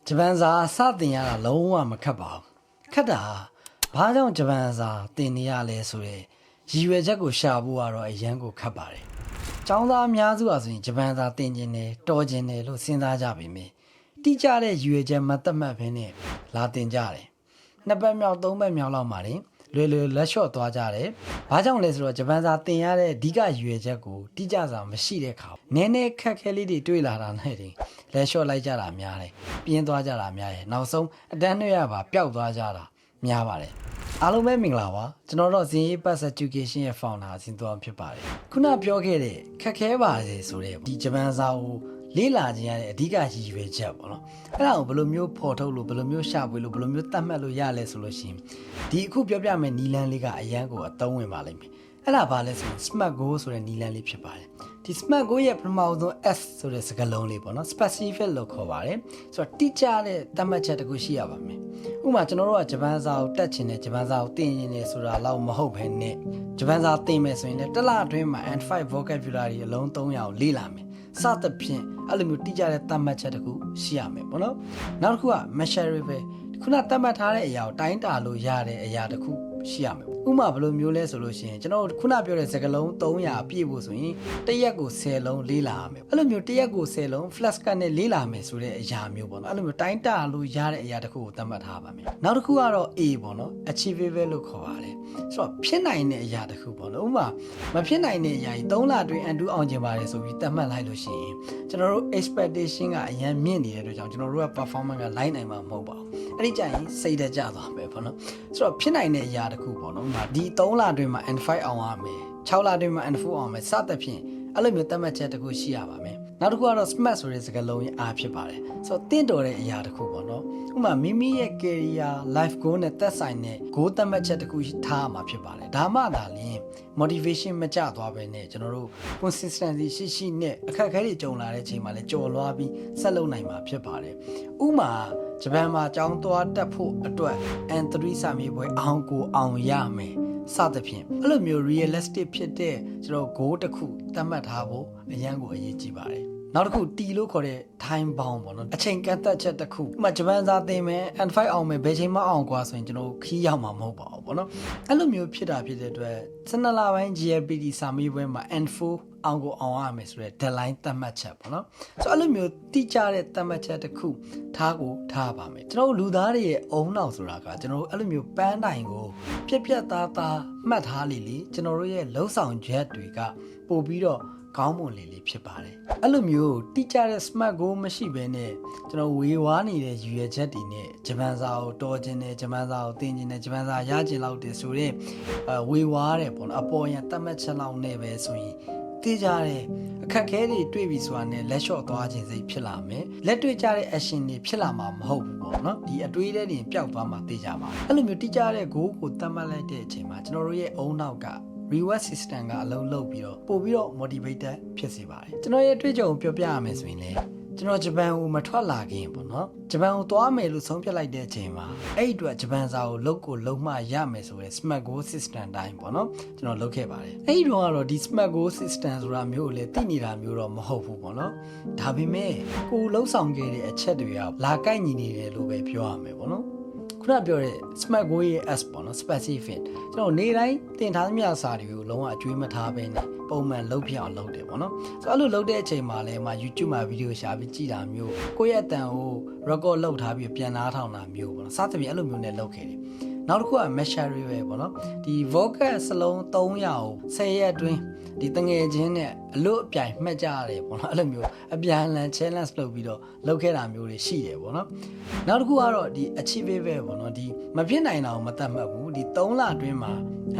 ဂျပန်စာစတင်ရတာလုံးဝမခက်ပါဘူးခက်တာဘာကြောင့်ဂျပန်စာသင်နေရလဲဆိုရဲရည်ရွယ်ချက်ကိုရှာဖို့ကတော့အရန်ကိုခက်ပါတယ်ကျောင်းသားအများစုဟာဆိုရင်ဂျပန်စာသင်ခြင်းနဲ့တော်ခြင်းနဲ့လို့စဉ်းစားကြပေမယ့်တိကျတဲ့ရည်ရွယ်ချက်မသတ်မှတ်ဘဲနဲ့လာသင်ကြတယ်နှစ်ပတ်မြောက်သုံးပတ်မြောက်လောက်မှာလွယ်လွယ်လက်လျှော့သွားကြတယ်။ဘာကြောင့်လဲဆိုတော့ဂျပန်စာသင်ရတဲ့အဓိကရည်ရွယ်ချက်ကိုတိကျစွာမရှိတဲ့ခါနည်းနည်းခက်ခဲလေးတွေတွေ့လာတာနဲ့လက်လျှော့လိုက်ကြတာများတယ်။ပြင်းသွားကြတာများတယ်။နောက်ဆုံးအတန်းတွေရပါပျောက်သွားကြတာများပါတယ်။အားလုံးပဲမင်္ဂလာပါ။ကျွန်တော်တို့ဇင်ရေး Pass Education ရဲ့ founder အစဉ်သွားဖြစ်ပါတယ်။ခုနပြောခဲ့တဲ့ခက်ခဲပါတယ်ဆိုတဲ့ဒီဂျပန်စာကိုလေ့လာခြင်းရတဲ့အဓိကရည်ရွယ်ချက်ပေါ့နော်အဲ့ဒါကိုဘယ်လိုမျိုးဖော်ထုတ်လို့ဘယ်လိုမျိုးရှာဖွေလို့ဘယ်လိုမျိုးသတ်မှတ်လို့ရလဲဆိုလို့ရှိရင်ဒီအခုပြောပြမယ့်နီလန်းလေးကအရန်ကိုအသုံးဝင်ပါလိမ့်မယ်အဲ့ဒါဘာလဲဆိုရင် smart goal ဆိုတဲ့နီလန်းလေးဖြစ်ပါတယ်ဒီ smart goal ရဲ့ပထမဆုံး S ဆိုတဲ့စကားလုံးလေးပေါ့နော် specific လို့ခေါ်ပါတယ်ဆိုတော့တိကျတဲ့သတ်မှတ်ချက်တစ်ခုရှိရပါမယ်ဥပမာကျွန်တော်တို့ကဂျပန်စာကိုတက်ချင်တယ်ဂျပန်စာကိုသင်ရင်လည်းဆိုတာတော့မဟုတ်ဘဲနဲ့ဂျပန်စာသင်မယ်ဆိုရင်လည်းတစ်လအတွင်းမှာ N5 vocabulary အလုံး300ကိုလေ့လာမယ်စသဖြင့်အဲ့လိုမျိုးတိကျတဲ့သတ်မှတ်ချက်တစ်ခုရှိရမယ်ပေါ့နော်နောက်တစ်ခုက measurable ခုနသတ်မှတ်ထားတဲ့အရာကိုတိုင်းတာလို့ရတဲ့အရာတစ်ခုရှိရမယ်ဥပမာဘယ်လိုမျိုးလဲဆိုလို့ရှိရင်ကျွန်တော်ခုနပြောတဲ့စကားလုံး300ပြည့်ဖို့ဆိုရင်တစ်ရက်ကို10လုံးလေ့လာရမယ်အဲ့လိုမျိုးတစ်ရက်ကို10လုံး flash card နဲ့လေ့လာမယ်ဆိုတဲ့အရာမျိုးပေါ့နော်အဲ့လိုမျိုးတိုင်းတာလို့ရတဲ့အရာတစ်ခုကိုသတ်မှတ်ထားပါမယ်နောက်တစ်ခုကတော့ A ပေါ့နော် achievable လို့ခေါ်ပါတယ်ဆိုတော့ဖြစ်နိုင်တဲ့အရာတစ်ခုပေါ့နော်ဥပမာမဖြစ်နိုင်တဲ့အရာကြီး3လအတွင်းအန်တူအောင်ကျင်ပါတယ်ဆိုပြီးသတ်မှတ်လိုက်လို့ရှိရင်ကျွန်တော်တို့ expectation ကအရင်မြင့်နေတဲ့အတွက်ကြောင့်ကျွန်တော်တို့က performance က line နိုင်မှာမဟုတ်ပါဘူးအဲ့ဒီကြရင်စိတ်တကြသွားမယ်ပေါ့နော်ဆိုတော့ဖြစ်နိုင်တဲ့အရာတစ်ခုပေါ့နော်ဒီ3လအတွင်းမှာ N5 အောင်ရမယ်6လအတွင်းမှာ N4 အောင်မယ်စသဖြင့်အဲ့လိုမျိုးသတ်မှတ်ချက်တစ်ခုရှိရပါမယ်နောက်တစ်ခုကတော့ smart ဆိုတဲ့စကားလုံးရဲ့အားဖြစ်ပါတယ်ဆိုတော့တင့်တော်တဲ့အရာတစ်ခုပေါ့နော်ဥပမာမိမိရဲ့ career life goal နဲ့သက်ဆိုင်တဲ့ goal သတ်မှတ်ချက်တစ်ခုထားရမှာဖြစ်ပါတယ်ဒါမှသာလျှင် motivation မကျသွားပဲနဲ့ကျွန်တော်တို့ consistency ရှိနဲ့အခက်အခဲတွေကြုံလာတဲ့အချိန်မှာလည်းကြော်လွှားပြီးဆက်လုပ်နိုင်မှာဖြစ်ပါတယ်ဥပမာဂျပန်မှာကျောင်းသွားတက်ဖို့အတွက် N3 စာမေးပွဲအောင်ကိုအောင်ရမယ်စသဖြင့်အဲ့လိုမျိုး realistic ဖြစ်တဲ့ကျွန်တော် goal တစ်ခုသတ်မှတ်ထားဖို့အရန်ကိုအရေးကြီးပါတယ်နောက်တစ်ခု T လို့ခေါ်တဲ့ time bound ပေါ့နော်အချိန်ကန့်သတ်ချက်တစ်ခုဥပမာဂျပန်စာသင်မယ် N5 အောင်မယ်ဘယ်ချိန်မှအောင်กว่าဆိုရင်ကျွန်တော်ခီးရောက်မှာမဟုတ်ပါဘူးပေါ့နော်အဲ့လိုမျိုးဖြစ်တာဖြစ်တဲ့အတွက်12လပိုင်း GLPT စာမေးပွဲမှာ N4 အောင်ကိုအောင်ရမယ်ဆိုတဲ့ deadline သတ်မှတ်ချက်ပေါ့နော်ဆိုတော့အဲ့လိုမျိုးတိကျတဲ့သတ်မှတ်ချက်တစ်ခုထားပါမယ်ကျွန်တော်လူသားတွေရဲ့အုံနောက်ဆိုတာကကျွန်တော်တို့အဲ့လိုမျိုးပန်းတိုင်ကိုပြက်သားမှတ်ထားလေကျွန်တော်တို့ရဲ့လှုပ်ဆောင်ချက်တွေကပို့ပြီးတော့ကောင်းမွန်လေးဖြစ်ပါတယ်အဲ့လိုမျိုးတိကျတဲ့ smart goal မရှိဘဲနဲ့ကျွန်တော်ဝေဝါးနေတဲ့ရည်ရွယ်ချက်တွေနဲ့ဂျပန်စာကိုတော်ခြင်းနဲ့ဂျပန်စာကိုသင်ခြင်းနဲ့ဂျပန်စာရခြင်းလောက်တည်းဆိုတဲ့ဝေဝါးတဲ့ပေါ့နော်အပေါ်ရန်သတ်မှတ်ချက်လောက်နဲ့ပဲဆိုရင်သိကြတဲ့အခက်အခဲတွေတွေ့ပြီဆိုတာနဲ့လက်လျှော့သွားခြင်းစိတ်ဖြစ်လာမယ်လက်တွေ့ကြတဲ့ action တွေဖြစ်လာမှာမဟုတ်ဘူးပေါ့နော်ဒီအတွေးတွေပျောက်သွားမှာသိကြပါအဲ့လိုမျိုးတိကျတဲ့ goal ကိုသတ်မှတ်လိုက်တဲ့အချိန်မှာကျွန်တော်တို့ရဲ့အုံနောက်ကreward system ကအလုံးလုံးပြီးတော့ပို့ပြီးတော့ motivated ဖြစ်စေပါတယ်ကျွန်တော်ရဲ့အတွေ့အကြုံကိုပြောပြရမယ်ဆိုရင်လည်းကျွန်တော်ဂျပန်ကိုမထွက်လာခင်ပေါ့နော်ဂျပန်ကိုသွားမယ်လို့ဆုံးဖြတ်လိုက်တဲ့အချိန်မှာအဲ့အတွက်ဂျပန်စာကိုလုံးမရမယ်ဆိုတဲ့ smart goal system တိုင်းပေါ့နော်ကျွန်တော်လုပ်ခဲ့ပါတယ်အဲ့ဒီတော့ကတော့ဒီ smart goal system ဆိုတာမျိုးကိုလည်းသိနေတာမျိုးတော့မဟုတ်ဘူးပေါ့နော်ဒါပေမဲ့ကိုလှုပ်ဆောင်ခဲ့တဲ့အချက်တွေကလာကိုက်ညီနေတယ်လို့ပဲပြောရမယ်ပေါ့နော်ခုနပြောတဲ့ smart goal ရဲ့ S ပေါ့နော် specific ကျွန်တော်နေတိုင်းသင်ထားသမျှစာတွေကိုလုံးဝအကျွေးမထားဘဲနဲ့ပုံမှန်လုပ်ပြအောင်လုပ်တယ်ပေါ့နော်ဆိုတော့အဲ့လိုလုပ်တဲ့အချိန်မှာလည်းYouTube မှာဗီဒီယိုရှာပြီးကြည့်တာမျိုးကိုယ့်ရဲ့အတန်ကို record လုပ်ထားပြီးပြန်နားထောင်တာမျိုးပေါ့နော်စသဖြင့်အဲ့လိုမျိုးနဲ့လုပ်ခဲ့တယ်နောက်တစ်ခုက measurable ပဲပေါ့နော်ဒီ vocal စလုံး300ကို10ရက်အတွင်းဒီတငယ်ချင်းနဲ့အလို့အပြိုင်မှတ်ကြရတယ်ပေါ့နော်အဲ့လိုမျိုးအပြန်အလှန် challenge လုပ်ပြီးတော့လုပ်ခဲ့တာမျိုးတွေရှိတယ်ပေါ့နော်နောက်တစ်ခုကတော့ဒီ achievable ပေါ့နော်ဒီမဖြစ်နိုင်တာကိုမသတ်မှတ်ဘူးဒီ3လအတွင်းမှာ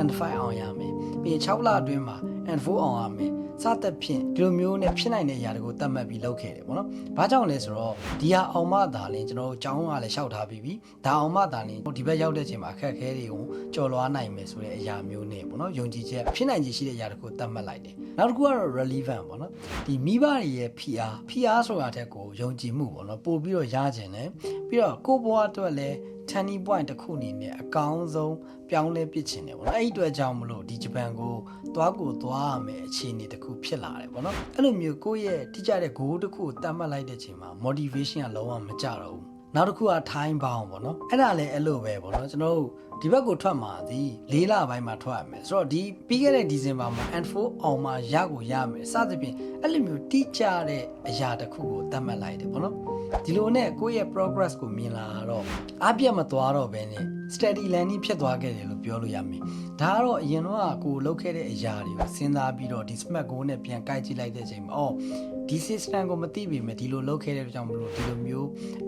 N5 အောင်ရမယ်ပြီး6လအတွင်းမှာ N4 အောင်ရမယ်စသဖြင့်ဒီလိုမျိုးနဲ့ဖြစ်နိုင်တဲ့အရာတွေကိုသတ်မှတ်ပြီးလုပ်ခဲ့တယ်ပေါ့နော်။ဘာကြောင့်လဲဆိုတော့ဒီဟာအောင်မသာလင်းကျွန်တော်တို့ကျောင်းကလည်းရှောက်ထားပြီးပြီ။ဒါအောင်မသာလင်းဒီဘက်ရောက်တဲ့ချိန်မှာအခက်အခဲတွေကိုကျော်လွှားနိုင်မယ်ဆိုတဲ့အရာမျိုးနဲ့ပေါ့နော်။ယုံကြည်ချက်ဖြစ်နိုင်ခြေရှိတဲ့အရာတွေကိုသတ်မှတ်လိုက်တယ်။နောက်တစ်ခုကတော့ relevant ပေါ့နော်။ဒီမိဘတွေရဲ့ PR ဆိုတာတဲ့ကိုယုံကြည်မှုပေါ့နော်။ပို့ပြီးတော့ရခြင်းတယ်။ပြီးတော့ကိုယ့်ဘဝအတွက်လည်း turning point တစ်ခုအနေနဲ့အကောင်းဆုံးပြောင်းလဲပစ်ချင်တယ်ပေါ့နော်အဲ့ဒီအတွက်ကြောင့်မလို့ဒီဂျပန်ကိုသွားရမယ်အခြေအနေတစ်ခုဖြစ်လာတယ်ပေါ့နော်အဲ့လိုမျိုးကိုယ့်ရဲ့တိကျတဲ့ goal တစ်ခုကိုတတ်မှတ်လိုက်တဲ့အချိန်မှာ motivation ကလုံးဝမကျတော့ဘူး နောက်တစ်ခုက time bound ပေါ့နော်အဲ့ဒါလည်းအဲ့လိုပဲပေါ့နော်ကျွန်တော်တို့ဒီဘက်ကိုထွက်မှာဒီ4လပိုင်းမှာထွက်ရမယ်ဆိုတော့ဒီပြီးခဲ့တဲ့ဒီဇင်ဘာမှာ N4 အောင်မှာရကိုရမယ်စသဖြင့်အဲ့လိုမျိုးတိကျတဲ့အရာတစ်ခုကိုသတ်မှတ်လိုက်တယ်ပေါ့နော်ဒီလိုနဲ့ကိုယ့်ရဲ့ progress ကိုမြင်လာတော့အပြတ်မသွားတော့ဘဲနဲ့ steady landing ဖြစ်သွားခဲ့တယ်လို့ပြောလို့ရမယ်ဒါကတော့အရင်တော့ကိုလုပ်ခဲ့တဲ့အရာတွေကိုစဉ်းစားပြီးတော့ဒီ smart goal နဲ့ပြန်ကိုက်ကြည့်လိုက်တဲ့အချိန်မှာအော်ဒီ system ကိုမသိပေမဲ့ဒီလိုလုပ်ခဲ့တဲ့ကြောင့်မလို့ဒီလိုမျိုး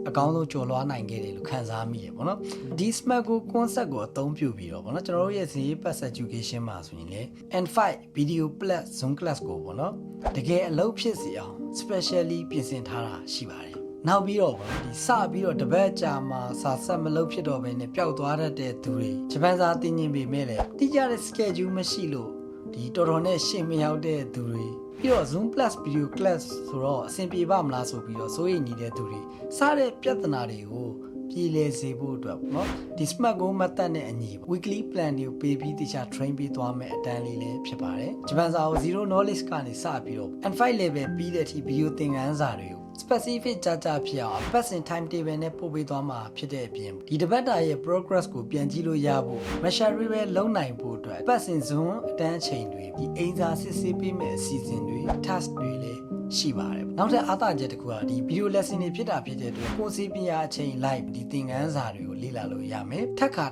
အကောင်းဆုံးကျော်လွှားနိုင်ခဲ့တယ်လို့ခံစားမိတယ်ပေါ့နော်ဒီ smart goal concept ကိုအသုံးပြုပြီးတော့ပေါ့နော်ကျွန်တော်တို့ရဲ့ Zee Pass Education မှာဆိုရင်လေ N5 video plus Zoom class ကိုပေါ့နော်တကယ်အလုပ်ဖြစ်စီအောင် specially ပြင်ဆင်ထားတာရှိပါတယ်နောက်ပြီးတော့ပေါ့ဒီစပြီးတော့တပတ်ကြာမှာစာဆက်မလုပ်ဖြစ်တော့ဘဲနဲ့ပျောက်သွားတတ်တဲ့သူတွေဂျပန်စာသင်ကျင်ပေမဲ့လည်းတိကျတဲ့ schedule မရှိလို့ဒီတော်တော်နဲ့ရှေ့မရောက်တဲ့သူတွေပြီးတော့ Zoom Plus Video Class ဆိုတော့အဆင်ပြေပါမလားဆိုပြီးတော့စိုးရိမ်နေတဲ့သူတွေစတဲ့ပြဿနာတွေကိုပြည်လဲစေဖို့အတွက်ပေါ့နော်ဒီ Smart Goal Method နဲ့အညီ weekly plan တွေကိုပေးပြီးတခြား train ပေးသွားမယ်အတန်းလေးလည်းဖြစ်ပါတယ်ဂျပန်စာကို zero knowledge ကနေစပြီးတော့ N5 level ပြီးတဲ့အထိ video သင်ခန်းစာတွေကိုspecific ကြာဖြစ်အောင်ပတ်စဉ် time table နဲ့ပို့ပေးသွားမှာဖြစ်တဲ့အပြင်ဒီတပတ်တာရဲ့ progress ကိုပြန်ကြည့်လို့ရဖို့ measure ပဲလုံးနိုင်ဖို့အတွက်ပတ်စဉ် zone အတန်းအချိန်တွေဒီအိမ်စာစစ်ဆေးပေးမယ့်အစီအစဉ်တွေ task တွေလည်းရှိပါတယ်နောက်ထပ်အားသာချက်တစ်ခုကဒီ video lesson တွေဖြစ်တာဖြစ်တဲ့အတွက်ကိုယ်စီပြအချိန် live ဒီသင်ခန်းစာတွေကိုလေ့လာလို့ရမယ်ထက်ခါ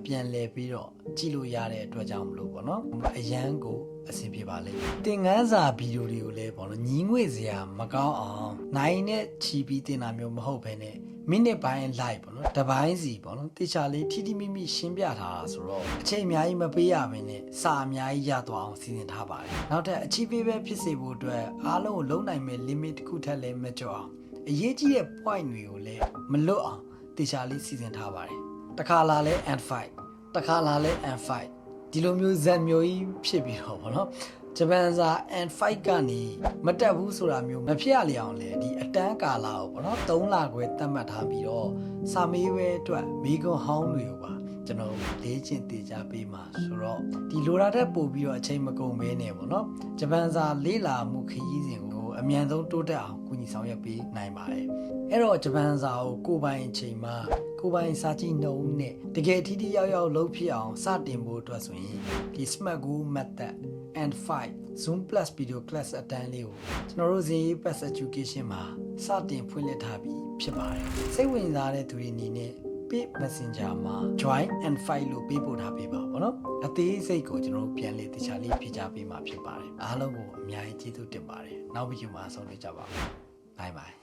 ပြန်လည်ပြီးတော့ကြည့်လို့ရတဲ့အတွက်ကြောင့်မလို့ပေါ့နော်အရန်ကိုအဆင်ပြေပါလိမ့်သင်ခန်းစာဗီဒီယိုတွေကိုလည်းပေါ့နော်ညီးငွေစရာမကောင်းအောင်နိုင်နဲ့ချီပြီးတင်တာမျိုးမဟုတ်ဘဲနဲ့မိနစ်ပိုင်း live ပေါ့နော်တပိုင်းစီပေါ့နော်တေချာလေးထိထိမိမိရှင်းပြထားတာဆိုတော့အချိန်အများကြီးမပေးရဘဲနဲ့စာအများကြီးရသွားအောင်စီစဉ်ထားပါတယ်နောက်ထပ် achievable ဖြစ်စေဖို့အတွက်အားလုံးကိုလုံးနိုင်မဲ့ limit တစ်ခုထက်လည်းမကျော်အောင်အရေးကြီးတဲ့ point တွေကိုလည်းမလွတ်အောင်တေချာလေးစီစဉ်ထားပါတယ်တခါလာလဲ N5 တခါလာလဲ N5 ဒီလိုမျိုးဇက်မျိုးကြီးဖြစ်ပြီးတော့ဗောနော်ဂျပန်စာ N5 ကနေမတက်ဘူးဆိုတာမျိုးမဖြစ်ရလေအောင်လေဒီအတန်းကာလာကိုဗောနော်3လခွဲသတ်မှတ်ထားပြီးတော့စာမေးပွဲအတွက်မိကွန်ဟောင်းတွေကိုပါကျွန်တော်လေ့ကျင့်သင်ကြားပေးမှာဆိုတော့ဒီလိုတာတက်ပို့ပြီးတော့အချိန်မကုန်ဘဲနဲ့ဗောနော်ဂျပန်စာလေ့လာမှုခရီးစဉ်ကိုအမြန်ဆုံးတိုးတက်အောင်ကူညီဆောင်ရွက်ပေးနိုင်ပါတယ်အဲ့တော့ဂျပန်စာကိုကိုယ်ပိုင်အချိန်မှာကိုယ်ပိုင်စာကြည့်နှုံးနဲ့တကယ်ထိထိရောက်ရောက်လုပ်ဖြစ်အောင်စတင်ဖို့အတွက်ဆိုရင်ဒီ Smart Goal Method N5 Zoom Plus Video Class အတန်းလေးကိုကျွန်တော်တို့ Zee Pass Education မှာစတင်ဖွင့်လှစ်ထားပြီးဖြစ်ပါတယ်စိတ်ဝင်စားတဲ့သူတွေအနေနဲ့ Page Messenger မှာ Join N5 လို့ပေးပို့ထားပေးပါဘောနော်အသေးစိတ်ကိုကျွန်တော်တို့ပြန်လေတခြားလေးဖြေချပေးမှာဖြစ်ပါတယ်အားလုံးကိုအများကြီးကျေးဇူးတင်ပါတယ်နောက်ဗီဒီယိုမှာဆုံတွေ့ကြပါမယ် Bye bye